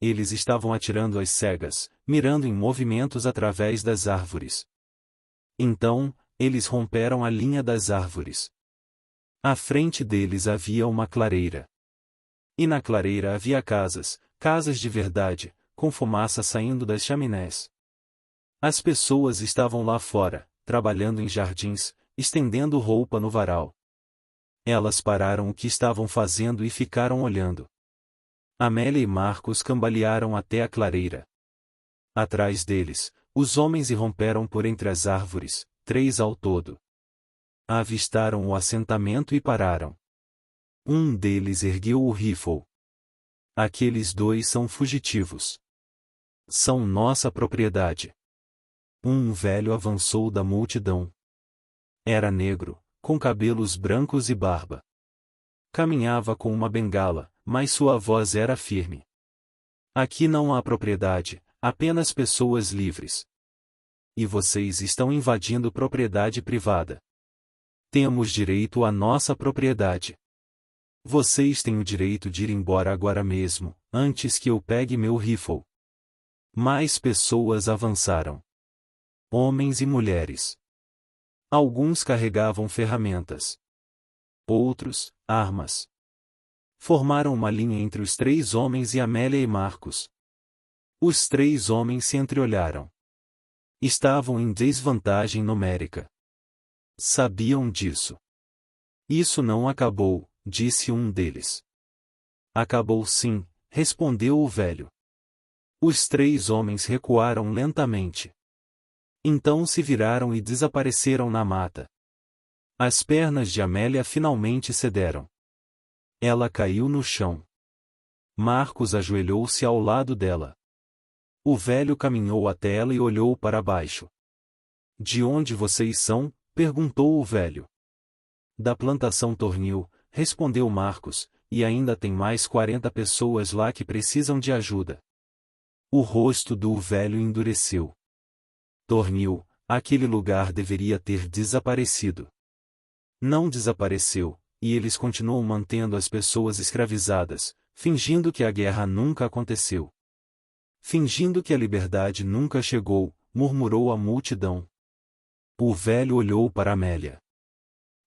Eles estavam atirando às cegas, mirando em movimentos através das árvores. Então, eles romperam a linha das árvores. À frente deles havia uma clareira. E na clareira havia casas, casas de verdade, com fumaça saindo das chaminés. As pessoas estavam lá fora, trabalhando em jardins, estendendo roupa no varal. Elas pararam o que estavam fazendo e ficaram olhando. Amélia e Marcos cambalearam até a clareira. Atrás deles, os homens irromperam por entre as árvores, 3 ao todo. Avistaram o assentamento e pararam. Um deles ergueu o rifle. Aqueles 2 são fugitivos. São nossa propriedade. Um velho avançou da multidão. Era negro, com cabelos brancos e barba. Caminhava com uma bengala, mas sua voz era firme. Aqui não há propriedade, apenas pessoas livres. E vocês estão invadindo propriedade privada. Temos direito à nossa propriedade. Vocês têm o direito de ir embora agora mesmo, antes que eu pegue meu rifle. Mais pessoas avançaram. Homens e mulheres. Alguns carregavam ferramentas. Outros, armas. Formaram uma linha entre os 3 homens e Amélia e Marcos. Os 3 homens se entreolharam. Estavam em desvantagem numérica. Sabiam disso. Isso não acabou, disse um deles. Acabou sim, respondeu o velho. Os 3 homens recuaram lentamente. Então se viraram e desapareceram na mata. As pernas de Amélia finalmente cederam. Ela caiu no chão. Marcos ajoelhou-se ao lado dela. O velho caminhou até ela e olhou para baixo. De onde vocês são? Perguntou o velho. Da plantação Tornil, respondeu Marcos, e ainda tem mais 40 pessoas lá que precisam de ajuda. O rosto do velho endureceu. Tornil, aquele lugar deveria ter desaparecido. Não desapareceu, e eles continuam mantendo as pessoas escravizadas, fingindo que a guerra nunca aconteceu. Fingindo que a liberdade nunca chegou, murmurou a multidão. O velho olhou para Amélia.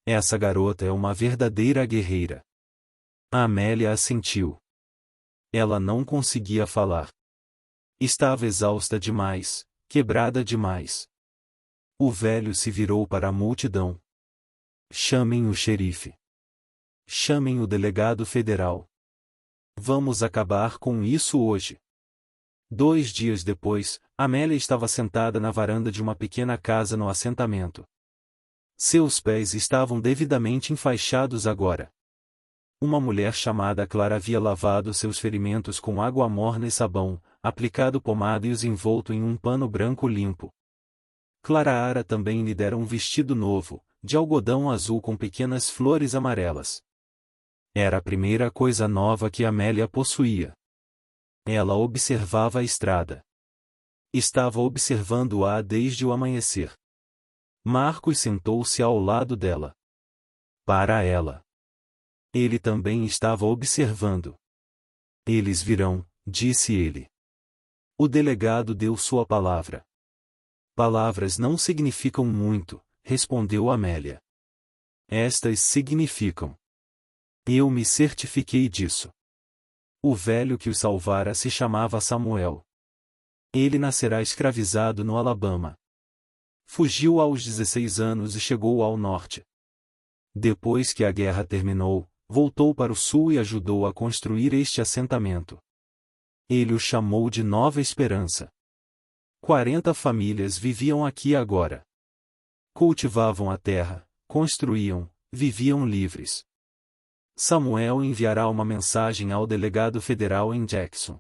Essa garota é uma verdadeira guerreira. A Amélia assentiu. Ela não conseguia falar. Estava exausta demais, quebrada demais. O velho se virou para a multidão. Chamem o xerife. Chamem o delegado federal. Vamos acabar com isso hoje. 2 dias depois, Amélia estava sentada na varanda de uma pequena casa no assentamento. Seus pés estavam devidamente enfaixados agora. Uma mulher chamada Clara havia lavado seus ferimentos com água morna e sabão, aplicado pomada e os envolto em um pano branco limpo. Clara Ara também lhe dera um vestido novo, de algodão azul com pequenas flores amarelas. Era a primeira coisa nova que Amélia possuía. Ela observava a estrada. Estava observando-a desde o amanhecer. Marcos sentou-se ao lado dela. Para ela. Ele também estava observando. Eles virão, disse ele. O delegado deu sua palavra. Palavras não significam muito, respondeu Amélia. Estas significam. Eu me certifiquei disso. O velho que os salvara se chamava Samuel. Ele nascerá escravizado no Alabama. Fugiu aos 16 anos e chegou ao norte. Depois que a guerra terminou, voltou para o sul e ajudou a construir este assentamento. Ele o chamou de Nova Esperança. 40 famílias viviam aqui agora. Cultivavam a terra, construíam, viviam livres. Samuel enviará uma mensagem ao delegado federal em Jackson.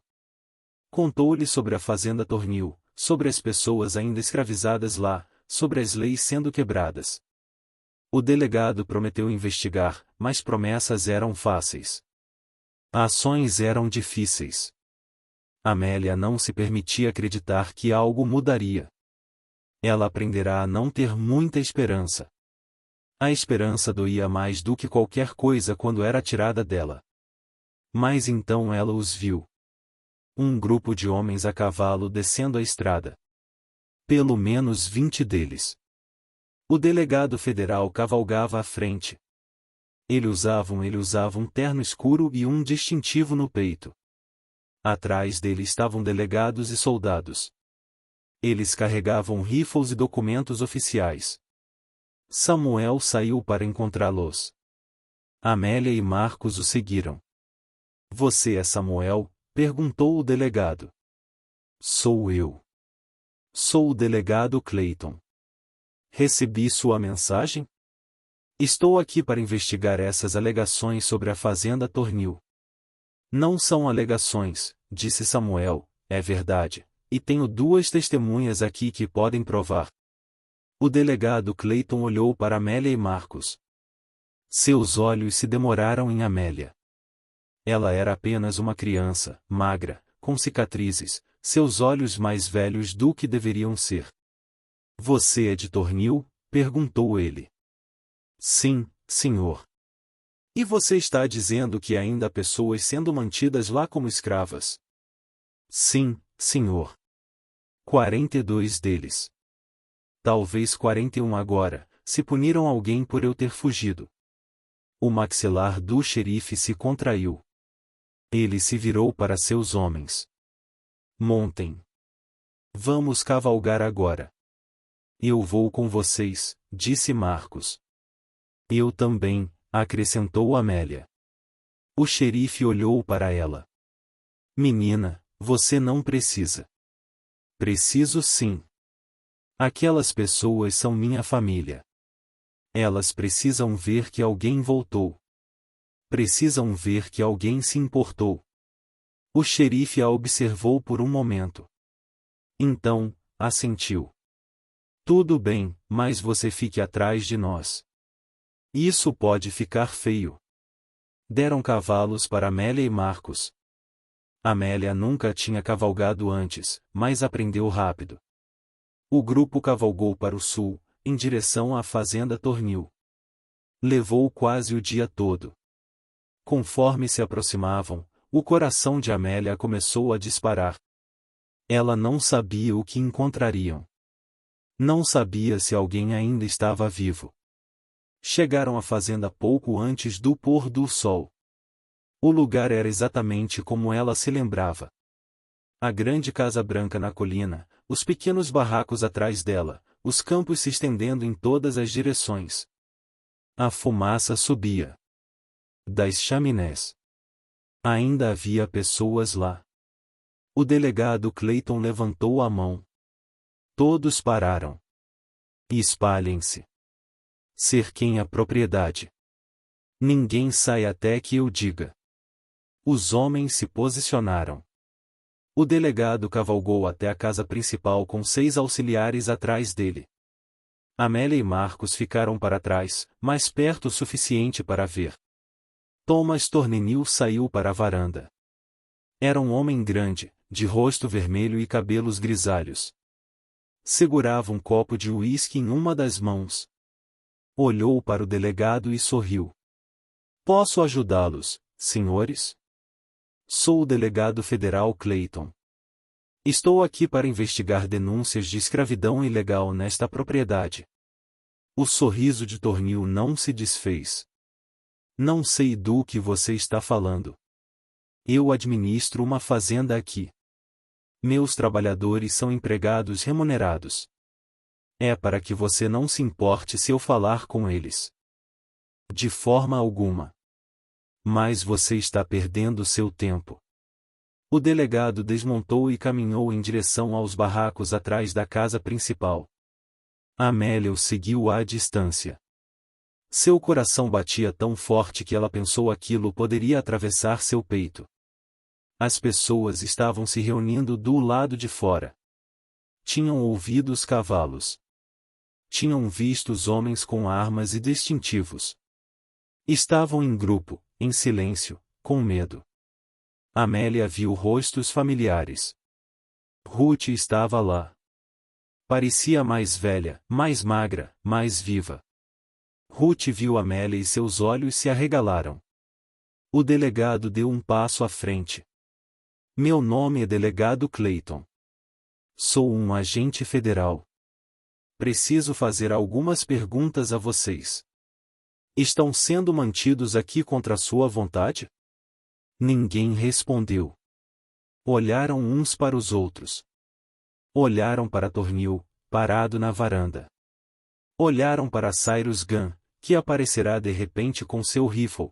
Contou-lhe sobre a fazenda Tornil, sobre as pessoas ainda escravizadas lá, sobre as leis sendo quebradas. O delegado prometeu investigar, mas promessas eram fáceis. Ações eram difíceis. Amélia não se permitia acreditar que algo mudaria. Ela aprenderá a não ter muita esperança. A esperança doía mais do que qualquer coisa quando era tirada dela. Mas então ela os viu. Um grupo de homens a cavalo descendo a estrada. Pelo menos 20 deles. O delegado federal cavalgava à frente. Ele usava um terno escuro e um distintivo no peito. Atrás dele estavam delegados e soldados. Eles carregavam rifles e documentos oficiais. Samuel saiu para encontrá-los. Amélia e Marcos o seguiram. Você é Samuel? Perguntou o delegado. Sou eu. Sou o delegado Clayton. Recebi sua mensagem? Estou aqui para investigar essas alegações sobre a fazenda Tornil. Não são alegações, disse Samuel, é verdade, e tenho 2 testemunhas aqui que podem provar. O delegado Clayton olhou para Amélia e Marcos. Seus olhos se demoraram em Amélia. Ela era apenas uma criança, magra, com cicatrizes, seus olhos mais velhos do que deveriam ser. Você é de Tornil? Perguntou ele. Sim, senhor. E você está dizendo que ainda há pessoas sendo mantidas lá como escravas? Sim, senhor. 42 deles. Talvez 41 agora, se puniram alguém por eu ter fugido. O maxilar do xerife se contraiu. Ele se virou para seus homens. Montem. Vamos cavalgar agora. Eu vou com vocês, disse Marcos. Eu também, acrescentou Amélia. O xerife olhou para ela. Menina, você não precisa. Preciso sim. Aquelas pessoas são minha família. Elas precisam ver que alguém voltou. Precisam ver que alguém se importou. O xerife a observou por um momento. Então, assentiu. Tudo bem, mas você fique atrás de nós. Isso pode ficar feio. Deram cavalos para Amélia e Marcos. Amélia nunca tinha cavalgado antes, mas aprendeu rápido. O grupo cavalgou para o sul, em direção à fazenda Tornil. Levou quase o dia todo. Conforme se aproximavam, o coração de Amélia começou a disparar. Ela não sabia o que encontrariam. Não sabia se alguém ainda estava vivo. Chegaram à fazenda pouco antes do pôr do sol. O lugar era exatamente como ela se lembrava. A grande casa branca na colina, os pequenos barracos atrás dela, os campos se estendendo em todas as direções. A fumaça subia das chaminés. Ainda havia pessoas lá. O delegado Clayton levantou a mão. Todos pararam. Espalhem-se. Cerquem a propriedade. Ninguém sai até que eu diga. Os homens se posicionaram. O delegado cavalgou até a casa principal com 6 auxiliares atrás dele. Amélia e Marcos ficaram para trás, mas perto o suficiente para ver. Thomas Tornil saiu para a varanda. Era um homem grande, de rosto vermelho e cabelos grisalhos. Segurava um copo de uísque em uma das mãos. Olhou para o delegado e sorriu. Posso ajudá-los, senhores? Sou o delegado federal Clayton. Estou aqui para investigar denúncias de escravidão ilegal nesta propriedade. O sorriso de Tornil não se desfez. Não sei do que você está falando. Eu administro uma fazenda aqui. Meus trabalhadores são empregados remunerados. É para que você não se importe se eu falar com eles. De forma alguma. Mas você está perdendo seu tempo. O delegado desmontou e caminhou em direção aos barracos atrás da casa principal. Amélia o seguiu à distância. Seu coração batia tão forte que ela pensou aquilo poderia atravessar seu peito. As pessoas estavam se reunindo do lado de fora. Tinham ouvido os cavalos. Tinham visto os homens com armas e distintivos. Estavam em grupo, em silêncio, com medo. Amélia viu rostos familiares. Ruth estava lá. Parecia mais velha, mais magra, mais viva. Ruth viu Amélia e seus olhos se arregalaram. O delegado deu um passo à frente. Meu nome é delegado Clayton. Sou um agente federal. Preciso fazer algumas perguntas a vocês. Estão sendo mantidos aqui contra sua vontade? Ninguém respondeu. Olharam uns para os outros. Olharam para Tornil, parado na varanda. Olharam para Cyrus Gunn, que aparecerá de repente com seu rifle.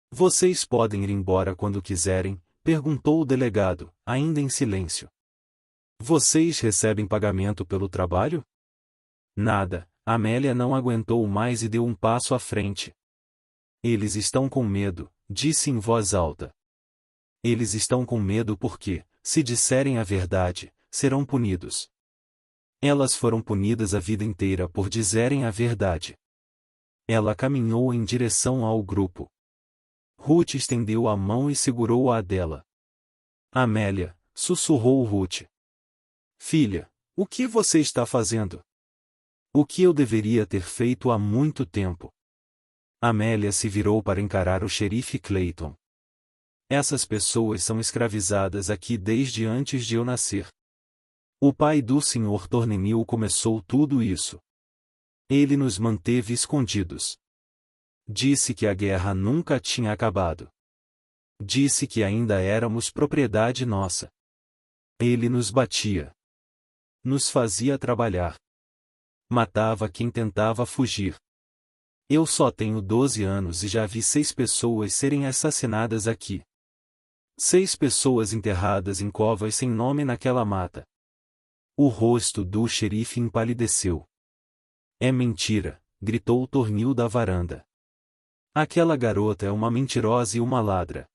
Vocês podem ir embora quando quiserem, perguntou o delegado, ainda em silêncio. Vocês recebem pagamento pelo trabalho? Nada. Amélia não aguentou mais e deu um passo à frente. Eles estão com medo, disse em voz alta. Eles estão com medo porque, se disserem a verdade, serão punidos. Elas foram punidas a vida inteira por dizerem a verdade. Ela caminhou em direção ao grupo. Ruth estendeu a mão e segurou a dela. Amélia, sussurrou Ruth. Filha, o que você está fazendo? O que eu deveria ter feito há muito tempo. Amélia se virou para encarar o xerife Clayton. Essas pessoas são escravizadas aqui desde antes de eu nascer. O pai do Sr. Tornil começou tudo isso. Ele nos manteve escondidos. Disse que a guerra nunca tinha acabado. Disse que ainda éramos propriedade nossa. Ele nos batia. Nos fazia trabalhar. Matava quem tentava fugir. Eu só tenho 12 anos e já vi 6 pessoas serem assassinadas aqui. 6 pessoas enterradas em covas sem nome naquela mata. O rosto do xerife empalideceu. É mentira, gritou Tornil da varanda. Aquela garota é uma mentirosa e uma ladra.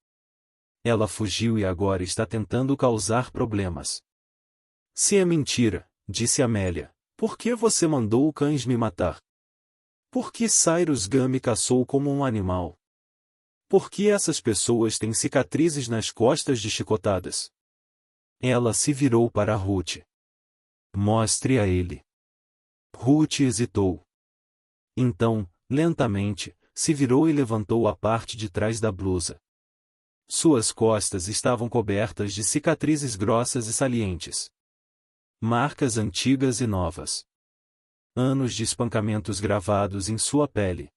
Ela fugiu e agora está tentando causar problemas. Se é mentira, disse Amélia, por que você mandou o cães me matar? Por que Cyrus Gunn me caçou como um animal? Por que essas pessoas têm cicatrizes nas costas de chicotadas? Ela se virou para Ruth. Mostre a ele. Ruth hesitou. Então, lentamente, se virou e levantou a parte de trás da blusa. Suas costas estavam cobertas de cicatrizes grossas e salientes. Marcas antigas e novas. Anos de espancamentos gravados em sua pele.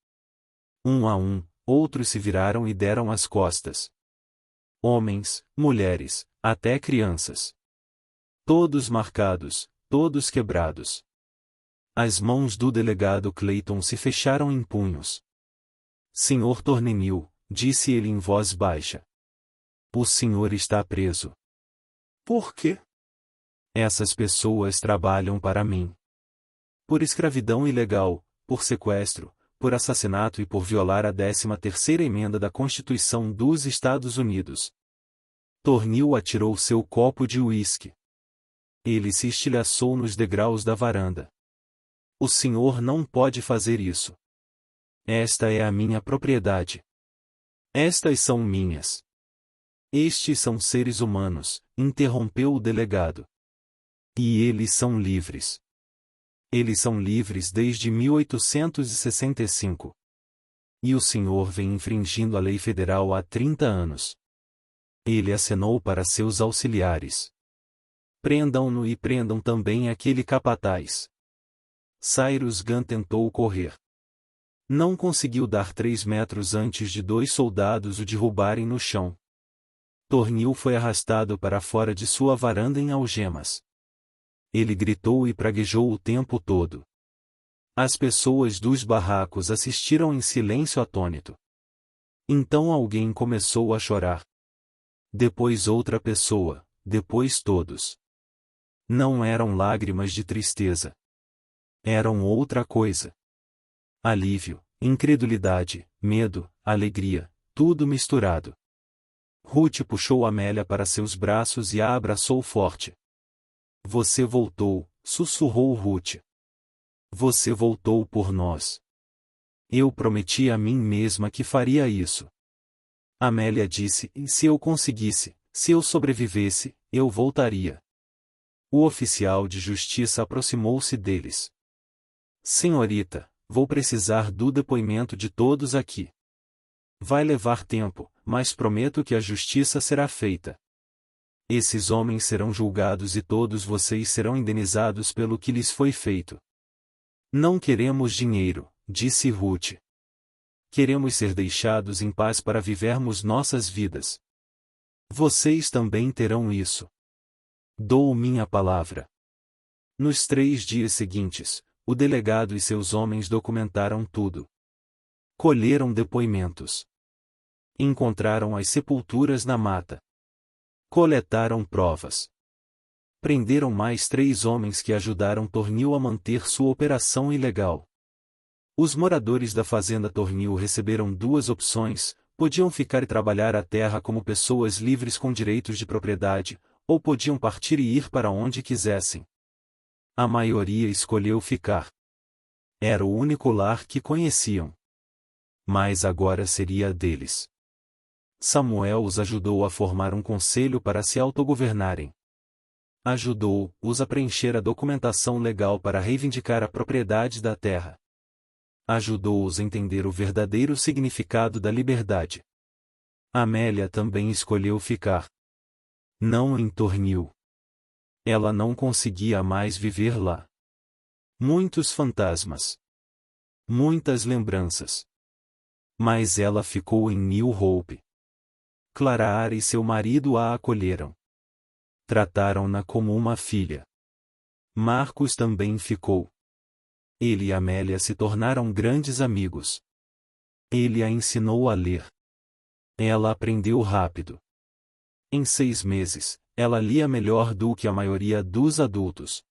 Um a um, outros se viraram e deram as costas. Homens, mulheres, até crianças. Todos marcados, todos quebrados. As mãos do delegado Clayton se fecharam em punhos. Senhor Tornil, disse ele em voz baixa. O senhor está preso. Por quê? Essas pessoas trabalham para mim. Por escravidão ilegal, por sequestro, por assassinato e por violar a 13ª emenda da Constituição dos Estados Unidos. Tornil atirou seu copo de uísque. Ele se estilhaçou nos degraus da varanda. O senhor não pode fazer isso. Esta é a minha propriedade. Estas são minhas. Estes são seres humanos, interrompeu o delegado. E eles são livres. Eles são livres desde 1865. E o senhor vem infringindo a lei federal há 30 anos. Ele acenou para seus auxiliares. Prendam-no e prendam também aquele capataz. Cyrus Gunn tentou correr. Não conseguiu dar 3 metros antes de 2 soldados o derrubarem no chão. Tornil foi arrastado para fora de sua varanda em algemas. Ele gritou e praguejou o tempo todo. As pessoas dos barracos assistiram em silêncio atônito. Então alguém começou a chorar. Depois outra pessoa, depois todos. Não eram lágrimas de tristeza. Eram outra coisa. Alívio, incredulidade, medo, alegria, tudo misturado. Ruth puxou Amélia para seus braços e a abraçou forte. Você voltou, sussurrou Ruth. Você voltou por nós. Eu prometi a mim mesma que faria isso. Amélia disse, e se eu conseguisse, se eu sobrevivesse, eu voltaria. O oficial de justiça aproximou-se deles. Senhorita, vou precisar do depoimento de todos aqui. Vai levar tempo, mas prometo que a justiça será feita. Esses homens serão julgados e todos vocês serão indenizados pelo que lhes foi feito. Não queremos dinheiro, disse Ruth. Queremos ser deixados em paz para vivermos nossas vidas. Vocês também terão isso. Dou minha palavra. Nos 3 dias seguintes, o delegado e seus homens documentaram tudo. Colheram depoimentos. Encontraram as sepulturas na mata. Coletaram provas. Prenderam mais 3 homens que ajudaram Tornil a manter sua operação ilegal. Os moradores da fazenda Tornil receberam 2 opções: podiam ficar e trabalhar a terra como pessoas livres com direitos de propriedade, ou podiam partir e ir para onde quisessem. A maioria escolheu ficar. Era o único lar que conheciam. Mas agora seria a deles. Samuel os ajudou a formar um conselho para se autogovernarem. Ajudou-os a preencher a documentação legal para reivindicar a propriedade da terra. Ajudou-os a entender o verdadeiro significado da liberdade. Amélia também escolheu ficar. Não em Tornil. Ela não conseguia mais viver lá. Muitos fantasmas. Muitas lembranças. Mas ela ficou em New Hope. Clara e seu marido a acolheram. Trataram-na como uma filha. Marcos também ficou. Ele e Amélia se tornaram grandes amigos. Ele a ensinou a ler. Ela aprendeu rápido. Em 6 meses, ela lia melhor do que a maioria dos adultos.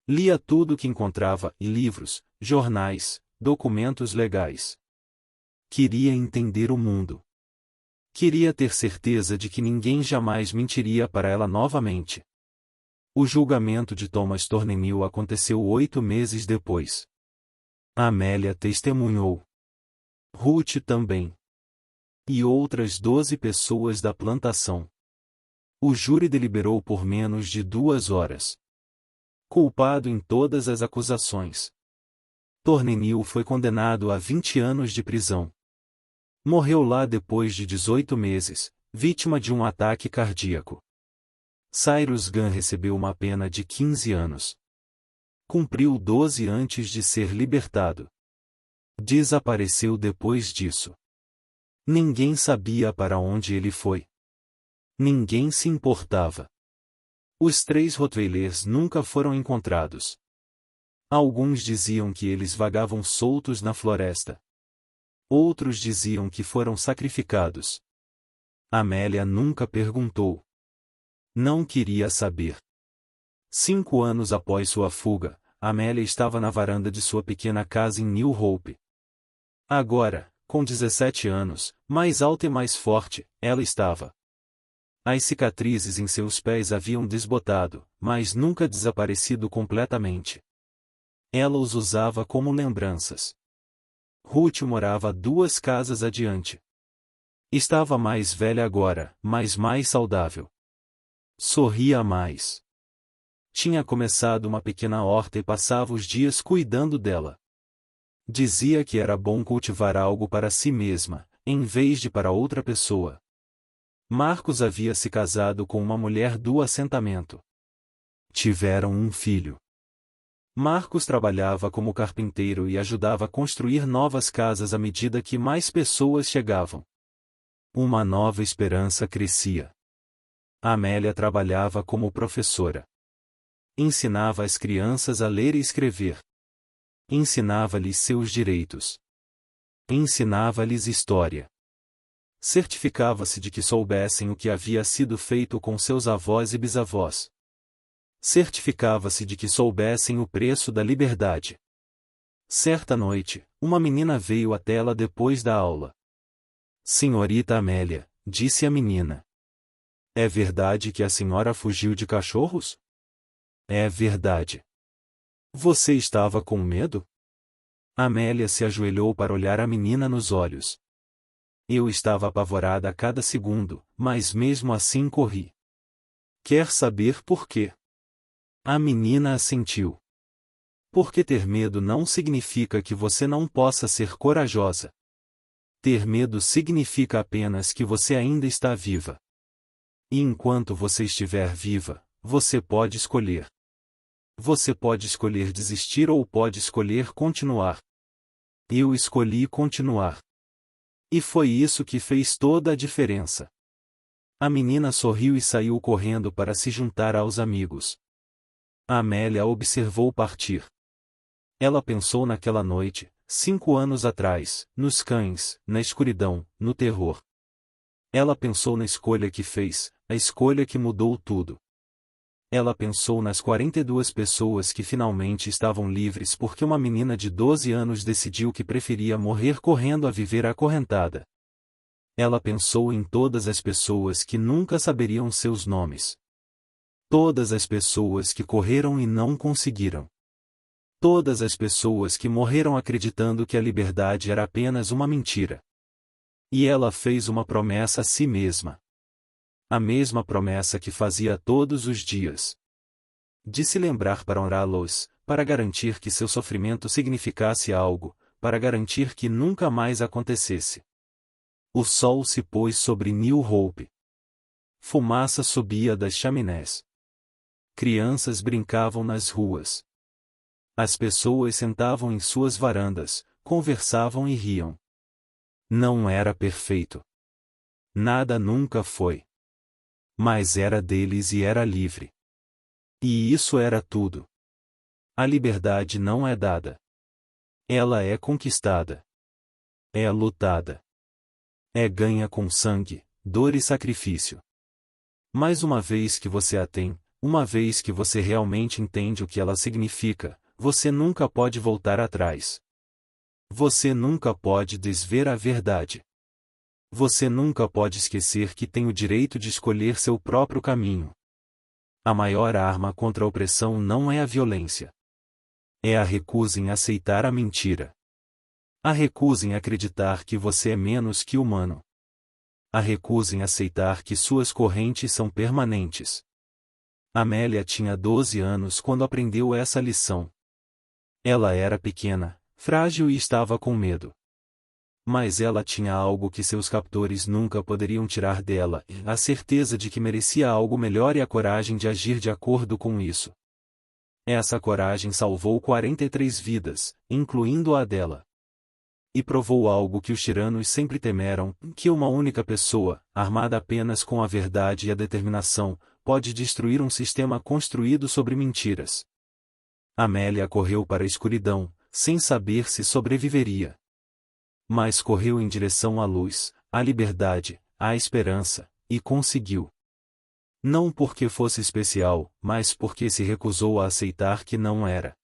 Lia tudo o que encontrava, livros, jornais, documentos legais. Queria entender o mundo. Queria ter certeza de que ninguém jamais mentiria para ela novamente. O julgamento de Thomas Tornil aconteceu 8 meses depois. Amélia testemunhou. Ruth também. E outras 12 pessoas da plantação. O júri deliberou por menos de 2 horas. Culpado em todas as acusações. Tornil foi condenado a 20 anos de prisão. Morreu lá depois de 18 meses, vítima de um ataque cardíaco. Cyrus Gunn recebeu uma pena de 15 anos. Cumpriu 12 antes de ser libertado. Desapareceu depois disso. Ninguém sabia para onde ele foi. Ninguém se importava. Os 3 Rottweilers nunca foram encontrados. Alguns diziam que eles vagavam soltos na floresta. Outros diziam que foram sacrificados. Amélia nunca perguntou. Não queria saber. 5 anos após sua fuga, Amélia estava na varanda de sua pequena casa em New Hope. Agora, com 17 anos, mais alta e mais forte, ela estava. As cicatrizes em seus pés haviam desbotado, mas nunca desaparecido completamente. Ela os usava como lembranças. Ruth morava 2 casas adiante. Estava mais velha agora, mas mais saudável. Sorria mais. Tinha começado uma pequena horta e passava os dias cuidando dela. Dizia que era bom cultivar algo para si mesma, em vez de para outra pessoa. Marcos havia se casado com uma mulher do assentamento. Tiveram um filho. Marcos trabalhava como carpinteiro e ajudava a construir novas casas à medida que mais pessoas chegavam. Uma nova esperança crescia. Amélia trabalhava como professora. Ensinava as crianças a ler e escrever. Ensinava-lhes seus direitos. Ensinava-lhes história. Certificava-se de que soubessem o que havia sido feito com seus avós e bisavós. Certificava-se de que soubessem o preço da liberdade. Certa noite, uma menina veio até ela depois da aula. Senhorita Amélia, disse a menina. É verdade que a senhora fugiu de cachorros? É verdade. Você estava com medo? Amélia se ajoelhou para olhar a menina nos olhos. Eu estava apavorada a cada segundo, mas mesmo assim corri. Quer saber por quê? A menina assentiu. Porque ter medo não significa que você não possa ser corajosa. Ter medo significa apenas que você ainda está viva. E enquanto você estiver viva, você pode escolher. Você pode escolher desistir ou pode escolher continuar. Eu escolhi continuar. E foi isso que fez toda a diferença. A menina sorriu e saiu correndo para se juntar aos amigos. Amélia a observou partir. Ela pensou naquela noite, 5 anos atrás, nos cães, na escuridão, no terror. Ela pensou na escolha que fez, a escolha que mudou tudo. Ela pensou nas 42 pessoas que finalmente estavam livres porque uma menina de 12 anos decidiu que preferia morrer correndo a viver acorrentada. Ela pensou em todas as pessoas que nunca saberiam seus nomes. Todas as pessoas que correram e não conseguiram. Todas as pessoas que morreram acreditando que a liberdade era apenas uma mentira. E ela fez uma promessa a si mesma. A mesma promessa que fazia todos os dias. De se lembrar para honrá-los, para garantir que seu sofrimento significasse algo, para garantir que nunca mais acontecesse. O sol se pôs sobre New Hope. Fumaça subia das chaminés. Crianças brincavam nas ruas. As pessoas sentavam em suas varandas, conversavam e riam. Não era perfeito. Nada nunca foi. Mas era deles e era livre. E isso era tudo. A liberdade não é dada. Ela é conquistada. É lutada. É ganha com sangue, dor e sacrifício. Mas uma vez que você a tem, uma vez que você realmente entende o que ela significa, você nunca pode voltar atrás. Você nunca pode desver a verdade. Você nunca pode esquecer que tem o direito de escolher seu próprio caminho. A maior arma contra a opressão não é a violência. É a recusa em aceitar a mentira. A recusa em acreditar que você é menos que humano. A recusa em aceitar que suas correntes são permanentes. Amélia tinha 12 anos quando aprendeu essa lição. Ela era pequena, frágil e estava com medo. Mas ela tinha algo que seus captores nunca poderiam tirar dela, a certeza de que merecia algo melhor e a coragem de agir de acordo com isso. Essa coragem salvou 43 vidas, incluindo a dela. E provou algo que os tiranos sempre temeram, que uma única pessoa, armada apenas com a verdade e a determinação, pode destruir um sistema construído sobre mentiras. Amélia correu para a escuridão, sem saber se sobreviveria. Mas correu em direção à luz, à liberdade, à esperança, e conseguiu. Não porque fosse especial, mas porque se recusou a aceitar que não era.